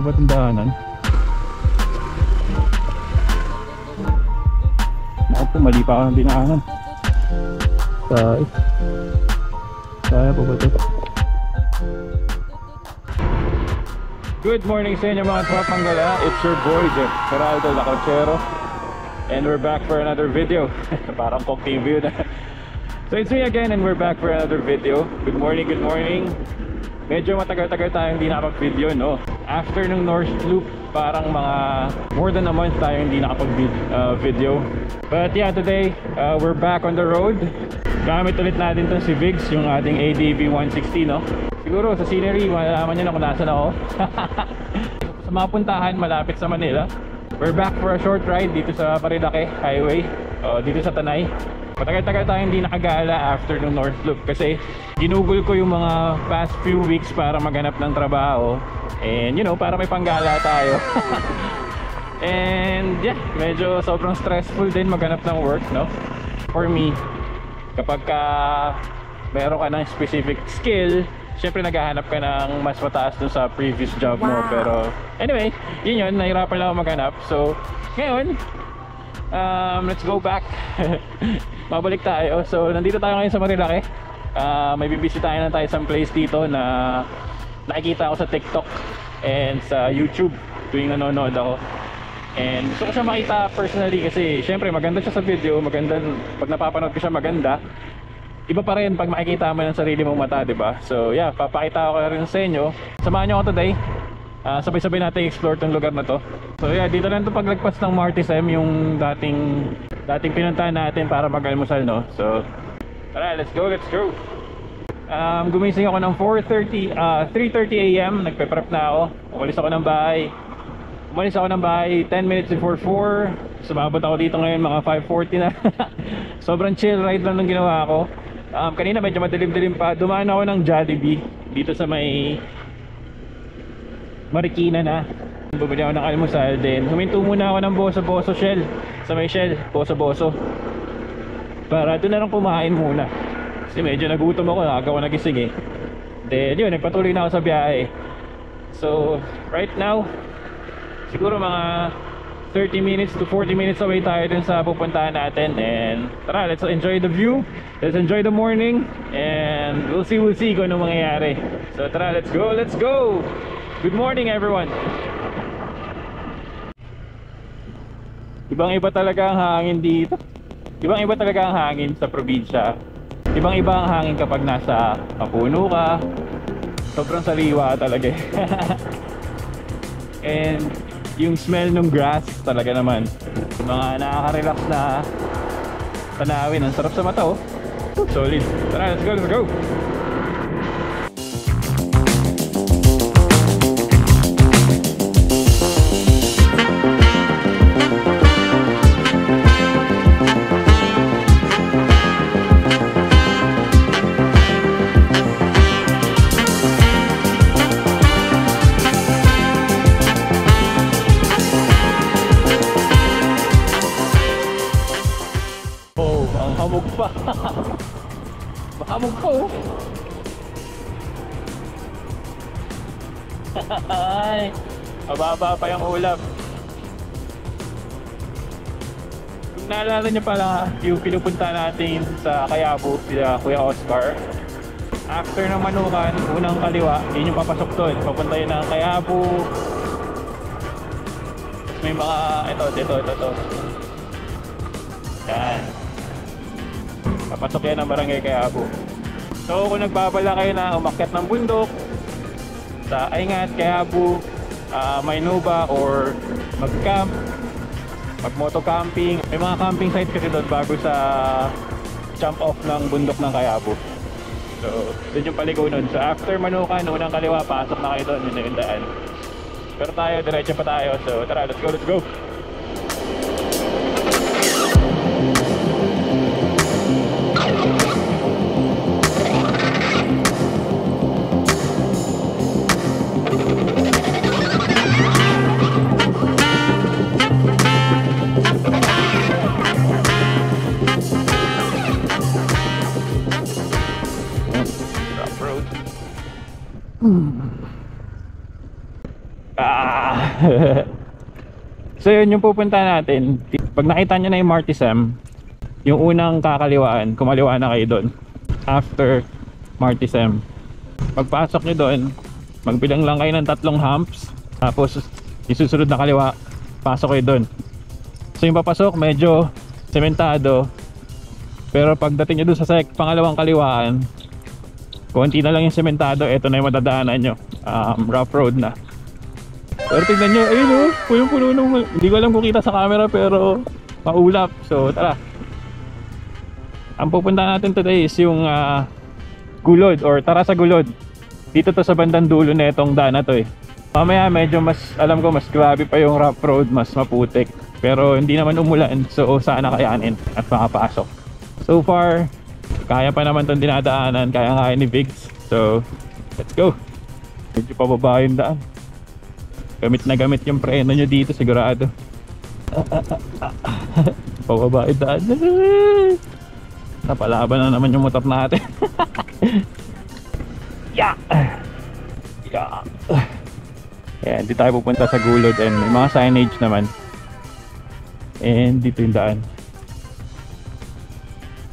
ba itong daanan? Ako, mali pa ako ng dinaanan. Kaya po ba ito? Good morning sa inyo mga tropang gala. It's your boy Jeff Geraldo Lacochero, and we're back for another video. Parang Coke TV yun. So it's me again and we're back for another video. Good morning, good morning. Medyo matagal-tagal tayong hindi nakapag-video, no? After nung North Loop, parang mga more than a month tayo hindi nakapag-video. But yeah, today we're back on the road. Gamit ulit natin to si Vigs, yung ating ADV 160, no? Siguro sa scenery, malalaman nyo na kung nasan ako. Sa mga puntahan malapit sa Manila. We're back for a short ride dito sa Marilake Highway, dito sa Tanay. Matagal-tagal tayo hindi nakagala after ng North Loop kasi ginugol ko yung mga past few weeks para maghanap ng trabaho. And you know, para may panggala tayo. And yeah, medyo sobrang stressful din maghanap ng work, no? For me, kapag meron ka ng specific skill, syempre naghahanap ka ng mas mataas dun sa previous job mo. Pero anyway, yun, nahirapan lang ako maghanap. So ngayon, let's go back. Mabalik tayo. So nandito tayo ngayon sa Marilake. May bibisitahin na tayo sa place dito na nakikita ko sa TikTok and sa YouTube tuwing nanonood ako. And gusto ko siya makita personally kasi syempre maganda siya sa video, maganda pag napapanood ko siya, maganda. Iba pa rin pag makikita mo ng sarili mong mata, diba? So yeah, papakita ko rin sa inyo. Samahan nyo ako today. Sabay-sabay natin explore tong lugar na to. So yeah, dito lang to paglagpas ng Martis M, yung dating pinuntahan natin para mag-almusal, no? So tara, let's go. Gumising ako ng 3:30 AM. Nagpe-prep na ako. Umalis ako ng bahay 10 minutes before 4. Sumabot ako dito ngayon mga 5:40 na. Sobrang chill ride lang ng ginawa ko. Kanina medyo madilim-dilim pa. Dumaan ako ng Jollibee dito sa may Marikina na. Bumili ako ng almusal, then huminto muna ako ng Boso Shell. Sa may Shell, Boso para doon na lang kumain muna kasi medyo nagutom ako, agaw ako nagising eh. Then yun, nagpatuloy na ako sa biyahe. So right now, siguro mga 30 minutes to 40 minutes away tayo dun sa pupuntahan natin. And tara, let's enjoy the view, let's enjoy the morning, and we'll see kung ano mangyayari. So tara, let's go. Good morning everyone. Ibang-iba talaga ang hangin dito. Ibang-iba talaga ang hangin sa probinsya. Ibang-iba ang hangin kapag nasa Mapuno ka. Sobrang saliwa talaga eh. And yung smell ng grass talaga naman, mga nakaka-relax na tanawin. Ang sarap sa mata, oh. Solid. Tara, let's go. Mahamog pa oh. Ay, mababa pa yung ulap. Kung naalala nyo pala yung pinupunta natin sa Kayabo, sila Kuya Oscar, after ng Manukan, unang kaliwa, yun yung papasok doon. Papunta yun ng Kayabo. May mga ito. Yan, papasok yan ng barangay Kayabo. So kung nagbabala kayo na umakyat ng bundok sa Aingat, Kayabo, Maynuba, or mag-camp, mag-moto camping, may mga camping site kasi doon bago sa jump off ng bundok ng Kayabo. So doon yung paliko nun. So after Manukan, unang kaliwa, pasok na kayo doon, yun na yung daan. Pero tayo, diretso pa tayo. So tara, let's go. So yun yung pupunta natin. Pag nakita nyo na yung Martisem, yung unang kakaliwaan, kumaliwa na kayo doon. After Martisem, pagpasok nyo doon, magbilang lang kayo ng 3 humps. Tapos yung susunod na kaliwa, pasok kayo doon. So yung papasok medyo sementado, pero pagdating nyo doon sa pangalawang kaliwaan, konti na lang yung sementado. Ito na yung madadaanan nyo, rough road na. Pero tignan nyo, ayun o, punong-puno nung, hindi ko alam kung kita sa camera pero maulap. So tara, ang pupunta natin today is yung Gulod or Tara sa Gulod. Dito to sa bandang dulo na itong daan na to eh. Mamaya medyo mas, alam ko mas grabe pa yung rough road, mas maputik. Pero hindi naman umulan, so sana kayanin at makapasok. So far, kaya pa naman itong dinadaanan, kaya ni Viggs. So, let's go. Medyo pababa yung daan. Gamit na gamit yung preno nyo dito, sigurado. Pababa yung daan. Napalaban na naman yung motor natin. Yeah! Yeah! Ayan, dito tayo pupunta sa Gulod and may mga signage naman. And dito yung daan.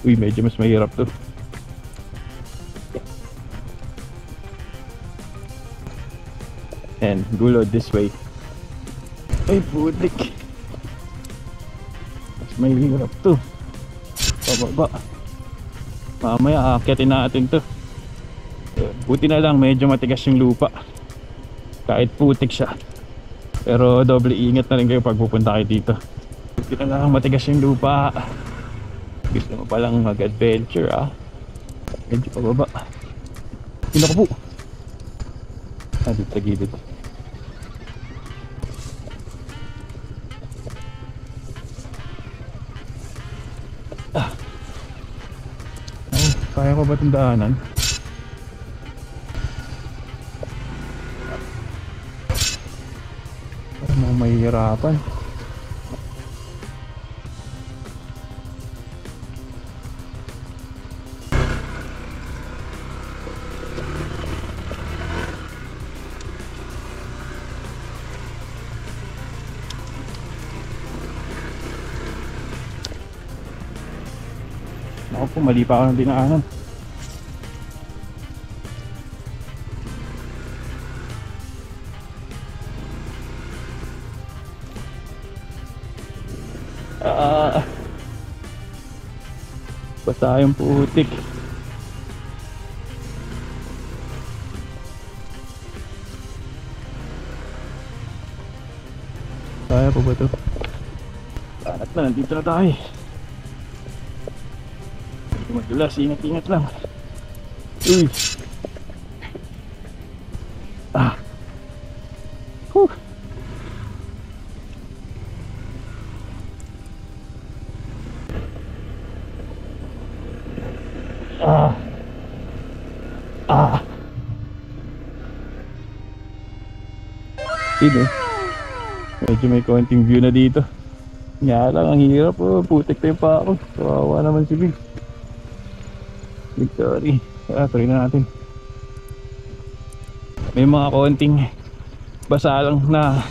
Uy, medyo mas mahirap to. And Gulod this way. Ay, putik. Mas mahirap to. Pababa. Mamaya aakyatin natin to. Buti na lang medyo matigas yung lupa. Kahit putik siya, pero doble ingat na rin kayo pag pupunta kayo dito. Buti na lang matigas yung lupa. Gusto mo palang mag-adventure medyo pababa. Hindi ko po. Dito sa gilid. Kaya ko ba itong daanan? Parang mahihirapan. Ako po, mali pa ako ng dinaanan. Basta yung putik. Kaya pa ba ito? Banat na, nandito na tayo. Madulas, ingat-ingat lang. Uy. Whew. Dito. Medyo may konting view na dito. Nga lang, ang hirap putik na yung pa ako. Kawawa naman si Big. Victory. Try na natin. May mga konting basa lang na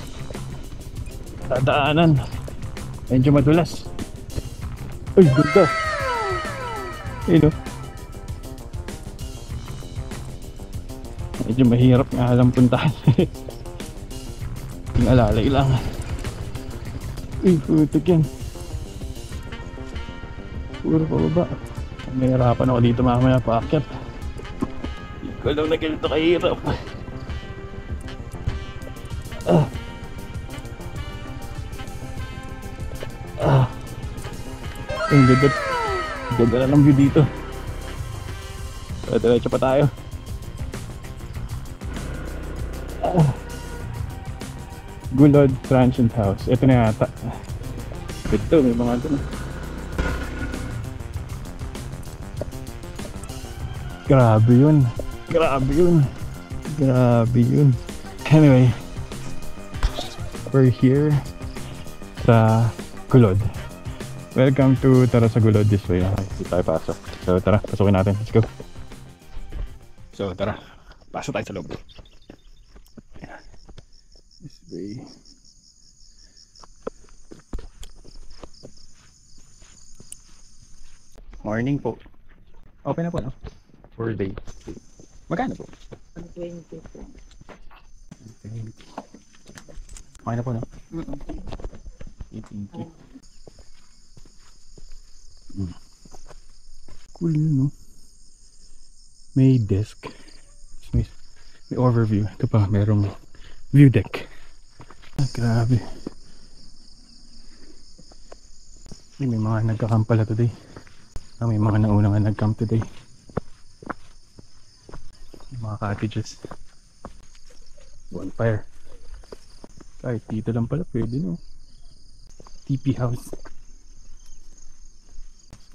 dadaanan. Medyo madulas. Uy, ganda. Ayun. Medyo mahirap nga lang puntahan. Yung alalay lang. Uy, putik yan. Puro pababa. Nahirapan ako dito mamaya paakyat. Hindi ko alam na ganito kahirap. Ang ganda. Ganda na ng view dito. Diretso pa tayo. Gulod Transient House. Ito na yata. Ito, may mga doon. Grabe yun. Grabe yun. Grabe yun. Anyway, we're here sa Gulod. Welcome to Tara sa Gulod this way. Okay, dito tayo pasok. So tara, pasukin natin. Let's go. So tara, pasok tayo sa loob. This way. Morning po. Open na po, no? 4 days. Magkano po? 120 po. Okay na po, no? Thank you. Cool yun, no? May desk. May overview. Ito pa, merong view deck. Grabe. May mga nagka-camp pala today. May mga nauna nga nag-camp today. Mga cottages. Bonfire. Kahit dito lang pala pwede, no? TP house.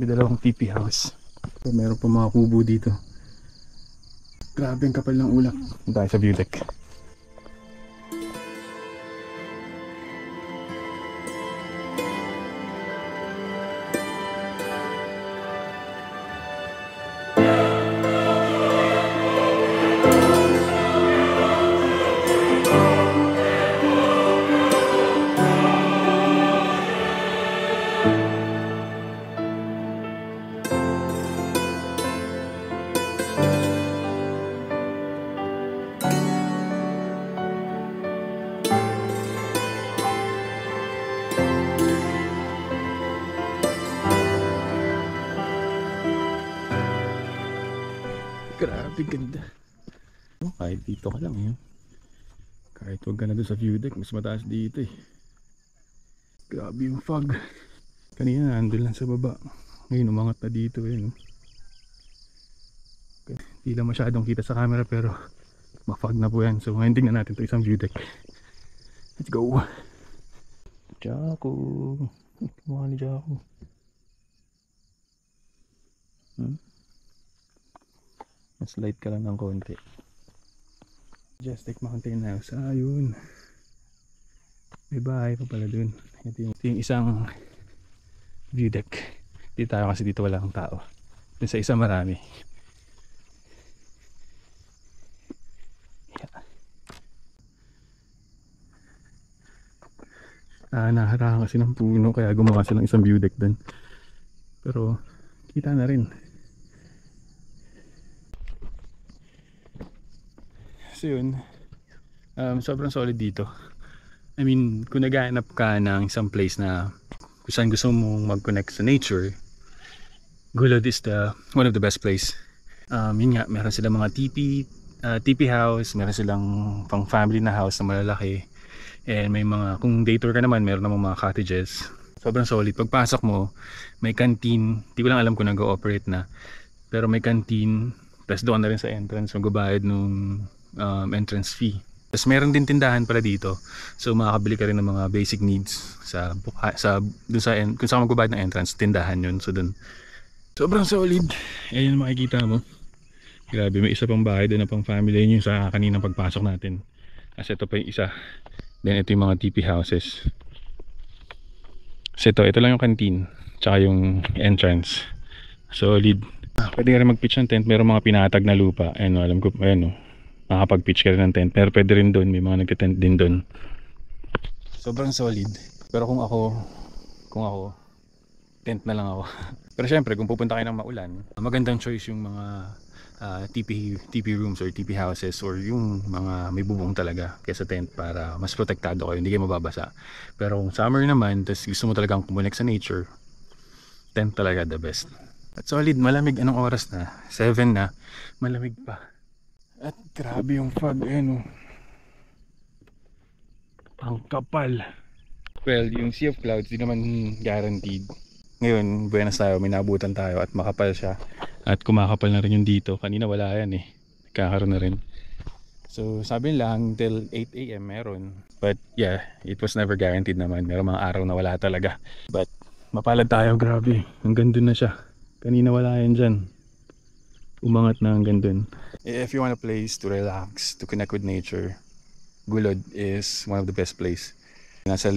May dalawang TP house. So, meron pa mga kubo dito. Grabe ang kapal ng ulap. Dahil sa view deck. Grabe ganda. Kahit dito ka lang yun. Kahit huwag ka na doon sa view deck, mas mataas dito eh. Grabe yung fog. Kanina nandun lang sa baba. Ngayon umangat na dito eh, no? Hindi lang masyadong kita sa camera pero ma-fog na po yan. So ngayon tingnan natin ito isang view deck. Let's go. Jaco. Mukha ni Jaco. Mas light ka lang ng konti. Majestic Mountain House. Ayun. May bahay pa pala dun. Ito yung isang view deck. Dito tayo kasi dito walang tao. Dun sa isa marami. Naharangan kasi ng puno kaya gumawa sila ng isang view deck dun. Pero kita na rin. So yun, sobrang solid dito. I mean, kung naghahanap ka ng isang place na kung saan gusto mong mag-connect sa nature, Gulod is one of the best place. Yun nga, meron silang mga TP house, meron silang pang family na house na malalaki. And may mga, kung day tour ka naman, meron namang mga cottages. Sobrang solid. Pagpasok mo, may canteen. Di ko lang alam kung nag-ooperate na. Pero may canteen. Tapos doon na rin sa entrance, magbabayad nung entrance fee. Tapos meron din tindahan pala dito. So makakabili ka rin ng mga basic needs kung saan magbabayad ng entrance, tindahan yun. So doon sobrang solid. Ayan makikita mo. Grabe, may isa pang bahay doon na pang family. Yun yung sa kaninang pagpasok natin. Kasi ito pa yung isa. Then ito yung mga TP houses. So ito lang yung canteen. Tsaka yung entrance. Solid. Pwede ka rin mag-pitch ng tent. Meron mga pinatag na lupa. Ayan, alam ko, ayan o. Makakapag-pitch ka rin ng tent. Pero pwede rin doon. May mga nagtitent din doon. Sobrang solid. Pero kung ako, tent na lang ako. Pero syempre, kung pupunta kayo ng maulan, magandang choice yung mga TP rooms or TP houses or yung mga may bubong talaga kaysa tent para mas protektado kayo. Hindi kayo mababasa. Pero kung summer naman, tapos gusto mo talagang kumonek sa nature, tent talaga the best. At solid, malamig. Anong oras na? 7 na. Malamig pa. At grabe yung fog, ayan o. Ang kapal. Well, yung Sea of Clouds di naman guaranteed. Ngayon, buenas tayo, may nabutan tayo at makapal siya. At kumakapal na rin yung dito. Kanina wala yan eh. Kakaroon na rin. So sabi nila until 8 AM meron. But yeah, it was never guaranteed naman. Meron mga araw na wala talaga. But mapalad tayo, grabe. Hanggang dun na siya. Kanina wala yan dyan. Umangat na hanggang dun. If you want a place to relax, to connect with nature, Gulod is one of the best place. Nasa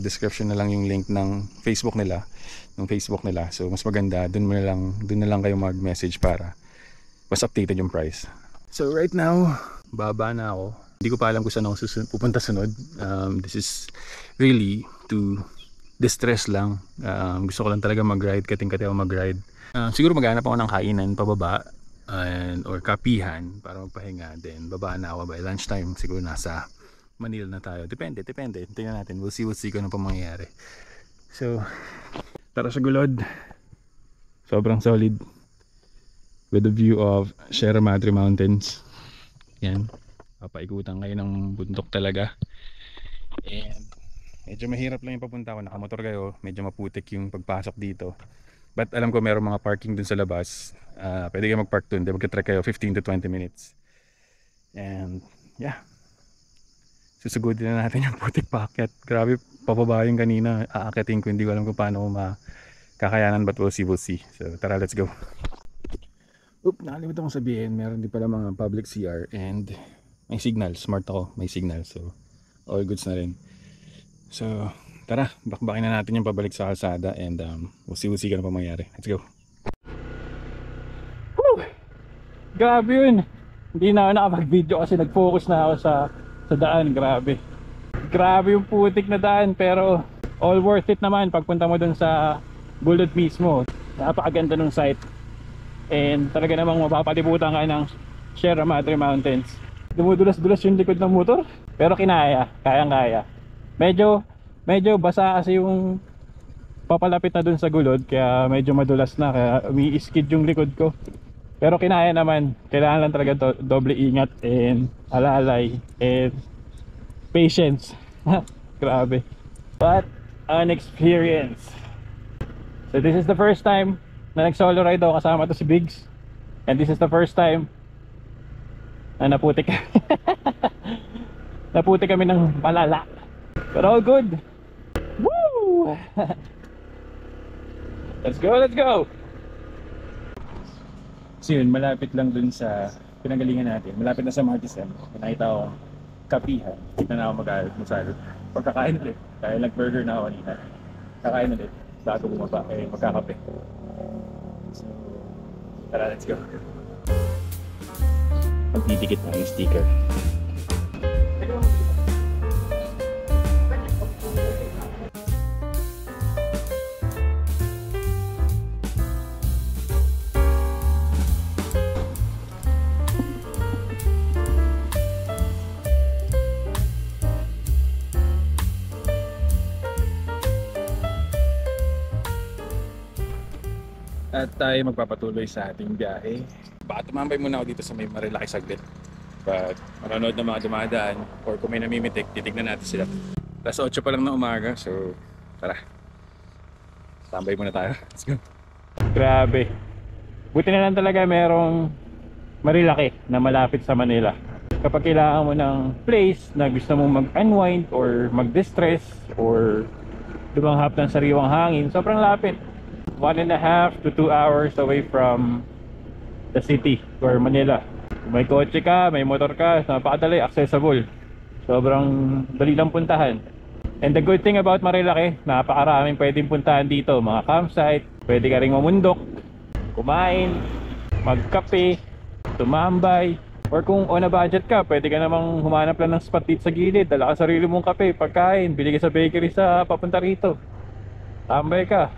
description na lang yung link ng Facebook nila. So mas maganda, dun na lang kayo mag-message para mas updated yung price. So right now, baba na ako. Hindi ko pa alam kung saan ako pupunta sunod. This is really to distress lang. Gusto ko lang talaga mag-ride, kating-kati ako mag-ride. Siguro maghanap ako ng kainan pababa or kapihan para magpahinga. Then baba na ako by lunchtime. Siguro nasa Manila na tayo. Depende. Tingnan natin. We'll see kung ano pa mangyayari. So, tara sa gulod. Sobrang solid. With a view of Sierra Madre Mountains. Yan. Papaikutan kayo ng bundok talaga. And medyo mahirap lang yung papunta ko. Nakamotor kayo. Medyo maputik yung pagpasok dito. But alam ko meron mga parking dun sa labas. Pwede kayo mag-park dun. Magka-trek kayo 15 to 20 minutes. And yeah. Susugudin na natin yung putik paakyat. Grabe, pababa yung kanina. Aakyatin ko. Hindi ko alam kung paano makakayanan. But we'll see. So tara, let's go. Nakalimutan kong sabihin. Meron din pala mga public CR. And may signal. Smart ako. May signal. So all goods na rin. So tara, bakbakin na natin yung pabalik sa kalsada. And we'll see ka na pa mangyari. Let's go. Woo! Grabe yun. Hindi na ako nakapag-video kasi nag-focus na ako sa daan. Grabe yung putik na daan, pero all worth it naman pagpunta mo dun sa gulod mismo. Napakaganda ng site. And talaga namang mapapalibutan ka ng Sierra Madre Mountains. Dumudulas-dulas yung likod ng motor, pero kayang-kaya. Medyo basa kasi yung papalapit na dun sa gulod, kaya medyo madulas na, kaya umi-skid yung likod ko. Pero kinaya naman. Kailangan lang talaga doble ingat and alalay and patience. Grabe. What an experience. So this is the first time na nag-solo ride ako kasama to si Biggs. And this is the first time na naputik kami ng malala. But all good. Woo! Let's go! So yun, malapit lang dun sa pinanggalingan natin. Malapit na sa Martisan. Nakita ko kapihan. Kita na ako mag-almusal. Pagkakain ulit. Dahil nag-burger na ako kanina. Kakain ulit. Bago bumaba, magkakape. So, tara, let's go. Magtitikit na yung sticker. At tayo magpapatuloy sa ating biyahe. Baka tumambay muna ako dito sa may Marilaki saglit. But manonood ng mga dumadaan or kung may namimitik, titignan natin sila. Alas 8 pa lang ng umaga, so tara. Tambay muna tayo. Let's go. Grabe. Buti na lang talaga merong Marilaki na malapit sa Manila. Kapag kailangan mo ng place na gusto mong mag-unwind or mag-distress or lumanghap ng sariwang hangin, sobrang lapit. 1.5 to 2 hours away from the city or Manila. Kung may kotse ka, may motor ka, napakadali, accessible. Sobrang dali lang puntahan. And the good thing about Marilaki, napakaraming pwedeng puntahan dito. Mga campsite, pwede ka rin mamundok, kumain, magkape, tumambay. Or kung on a budget ka, pwede ka namang humanap lang ng spot dito sa gilid. Dala ka sarili mong kape, pagkain, bili ka sa bakery sa papunta rito. Tambay ka.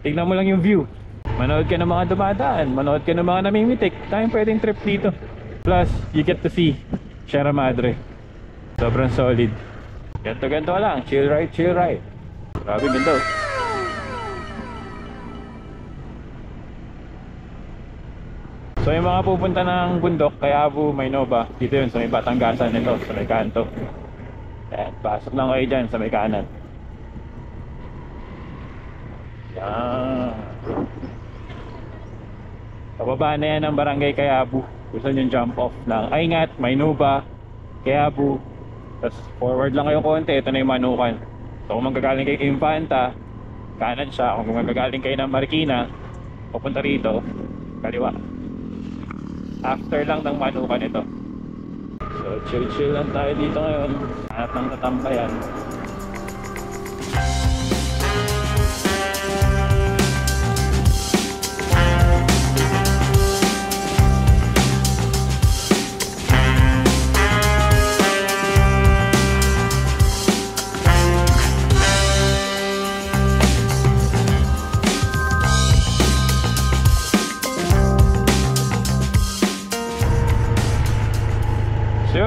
Tignan mo lang yung view. Manood ka ng mga dumadaan, manood ka ng mga namimitik. Tayong pwedeng trip dito. Plus, you get to see Sierra Madre. Sobrang solid. Ganto lang, chill ride. Grabe ganda. So yung mga pupunta ng bundok, Kayabu, Maynova, dito yun sa may Batanggasan nito, sa may kanto. Ayan, pasok lang kayo dyan sa may kanan. Yan. Pababa na yan ng Barangay Kayabu. Gusto nyo jump off ng Aingat, Maynova, Kayabu. Tapos forward lang kayo konti. Ito na yung Manukan. So kung magagaling kayo kay Infanta, kanan siya. Kung magagaling kayo ng Marikina, papunta rito, kaliwa. After lang ng Manukan ito. So chill lang tayo dito ngayon. Hanap ng tatambayan.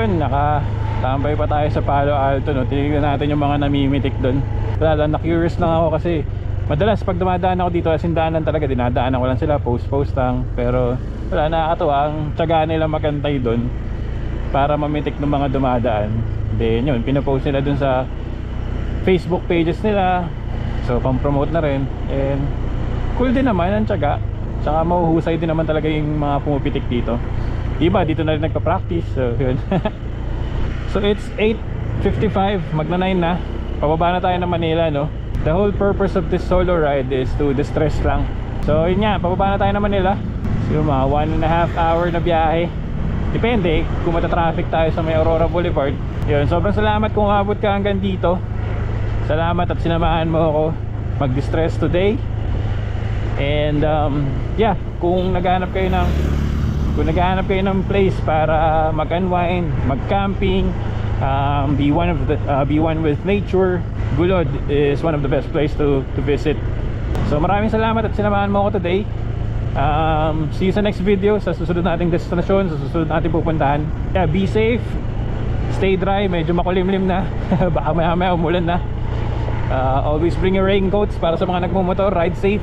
yun, nakatambay pa tayo sa Palo Alto, no? Tinignan natin yung mga namimitik doon. Wala lang, na-curious lang ako kasi madalas pag dumadaan ako dito, asindanan talaga, dinadaanan ko lang sila, post lang. Pero wala, nakakatuwa, ang tiyaga nila magantay doon para mamitik ng mga dumadaan. Then yun, pinapost nila dun sa Facebook pages nila, so pang-promote na rin. And cool din naman ang tiyaga, tsaka mahuhusay din naman talaga yung mga pumipitik dito. Iba dito na rin nagpa-practice, so yun. So it's 8:55, magna 9 na. Pababa na tayo ng Manila, no? The whole purpose of this solo ride is to distress lang. So yun nga, pababa na tayo ng Manila. So mga 1.5 hour na biyahe. Depende kung mata-traffic tayo sa may Aurora Boulevard. Yun, sobrang salamat kung abot ka hanggang dito. Salamat at sinamahan mo ako mag-distress today. And yeah, kung naghahanap kayo ng place para mag-unwind, mag-camping, be one with nature, Gulod is one of the best place to visit. So maraming salamat at sinamahan mo ako today. See you sa next video, sa susunod nating destinasyon, sa susunod nating pupuntahan. Yeah, be safe, stay dry, medyo makulimlim na. Baka maya umulan na. Always bring your raincoats para sa mga nagmumotor. Ride safe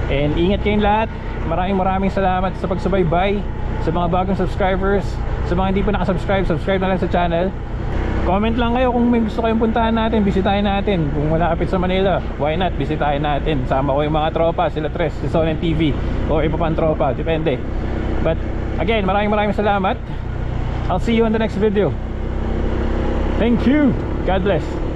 and ingat kayong lahat. Maraming salamat sa pagsubaybay. Sa mga bagong subscribers, sa mga hindi pa nakasubscribe, subscribe na lang sa channel. Comment lang kayo kung may gusto kayong puntahan natin, bisitahin natin. Kung malapit sa Manila, why not, bisitahin natin. Sama ko yung mga tropa, sila Tres, si Sonen TV, o iba pang tropa, depende. But again, maraming salamat. I'll see you in the next video. Thank you. God bless.